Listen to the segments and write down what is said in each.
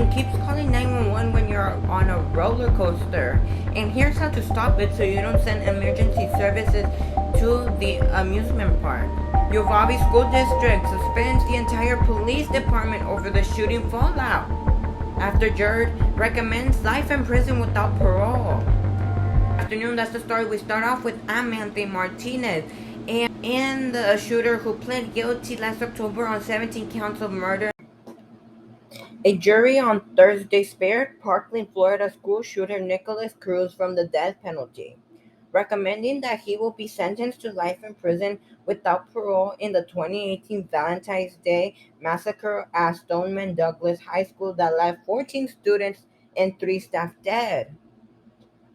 iPhone 14 keeps calling 911 when you're on a roller coaster. And here's how to stop it so you don't send emergency services to the amusement park. Uvalde School District suspends the entire police department over the shooting fallout after judge recommends life in prison without parole. Afternoon, that's the story. We start off with Amante Martinez and the shooter who pled guilty last October on 17 counts of murder. A jury on Thursday spared Parkland, Florida school shooter Nicholas Cruz from the death penalty, recommending that he will be sentenced to life in prison without parole in the 2018 Valentine's Day massacre at Stoneman Douglas High School that left 14 students and 3 staff dead.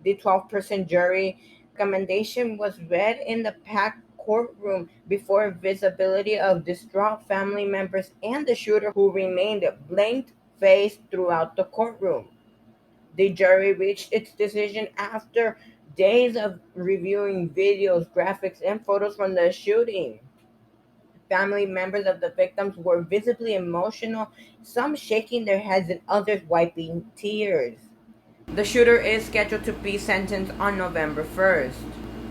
The 12-person jury recommendation was read in the packed courtroom before visibility of distraught family members and the shooter, who remained blank-faced throughout the courtroom. The jury reached its decision after days of reviewing videos, graphics, and photos from the shooting. Family members of the victims were visibly emotional, some shaking their heads and others wiping tears. The shooter is scheduled to be sentenced on November 1st.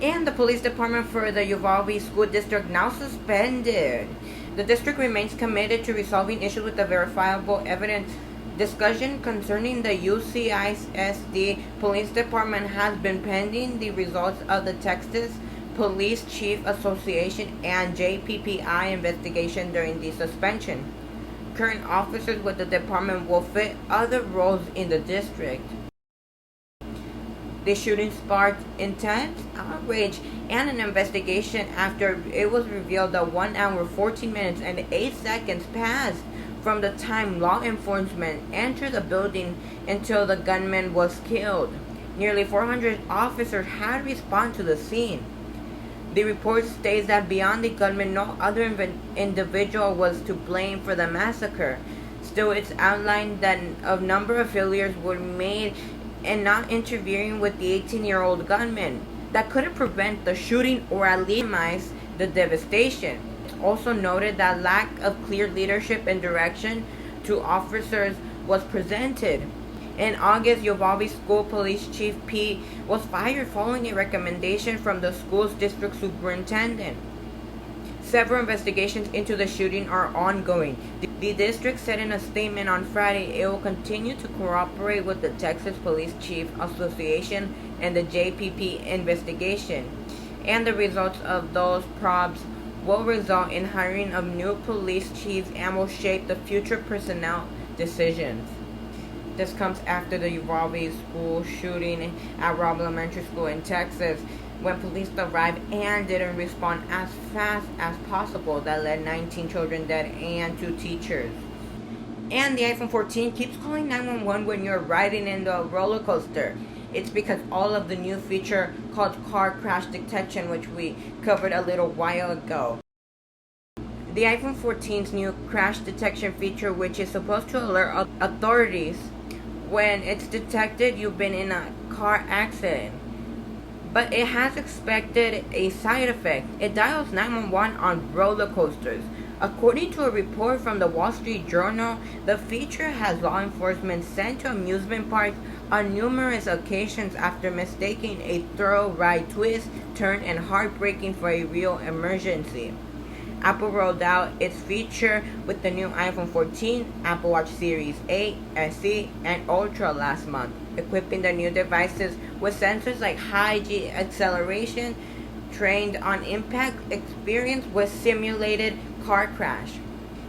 And the police department for the Uvalde School District now suspended. The district remains committed to resolving issues with the verifiable evidence. Discussion concerning the UCISD Police Department has been pending the results of the Texas Police Chief Association and JPPI investigation during the suspension. Current officers with the department will fit other roles in the district. The shooting sparked intense outrage and an investigation after it was revealed that 1 hour, 14 minutes, and 8 seconds passed from the time law enforcement entered the building until the gunman was killed. Nearly 400 officers had responded to the scene. The report states that beyond the gunman, no other individual was to blame for the massacre. Still, it's outlined that a number of failures were made and not interfering with the 18-year-old gunman that couldn't prevent the shooting or at least minimize the devastation. It's also noted that lack of clear leadership and direction to officers was presented. In August, Uvalde School Police Chief P was fired following a recommendation from the school's district superintendent. Several investigations into the shooting are ongoing. The district said in a statement on Friday it will continue to cooperate with the Texas Police Chief Association and the JPP investigation, and the results of those probes will result in hiring of new police chiefs and will shape the future personnel decisions. This comes after the Uvalde school shooting at Robb Elementary School in Texas, when police arrived and didn't respond as fast as possible. That led 19 children dead and 2 teachers. And the iPhone 14 keeps calling 911 when you're riding in the roller coaster. It's because all of the new feature called car crash detection, which we covered a little while ago. The iPhone 14's new crash detection feature, which is supposed to alert authorities when it's detected you've been in a car accident. But it has expected a side effect. It dials 911 on roller coasters. According to a report from the Wall Street Journal, the feature has law enforcement sent to amusement parks on numerous occasions after mistaking a thrill ride twist, turn, and heartbreaking for a real emergency. Apple rolled out its feature with the new iPhone 14, Apple Watch Series 8, SE, and Ultra last month, equipping the new devices with sensors like high G acceleration, trained on impact experience with simulated car crash.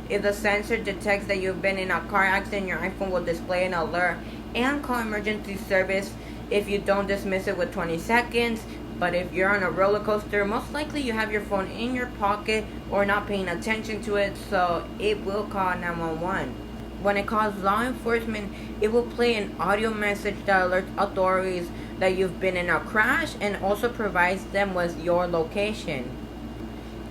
If the sensor detects that you've been in a car accident, your iPhone will display an alert and call emergency service if you don't dismiss it with 20 seconds. But if you're on a roller coaster, most likely you have your phone in your pocket or not paying attention to it, so it will call 911. When it calls law enforcement, it will play an audio message that alerts authorities that you've been in a crash and also provides them with your location.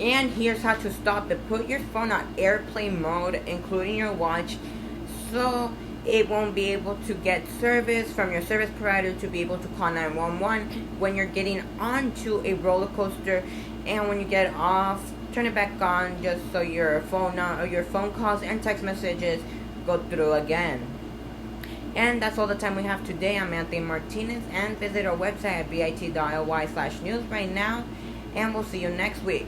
And here's how to stop it. Put your phone on airplane mode, including your watch, so it won't be able to get service from your service provider to be able to call 911 when you're getting onto a roller coaster. And when you get off, turn it back on just so your phone calls and text messages go through again. And that's all the time we have today. I'm Anthony Martinez, and visit our website at bit.ly/news right now, and we'll see you next week.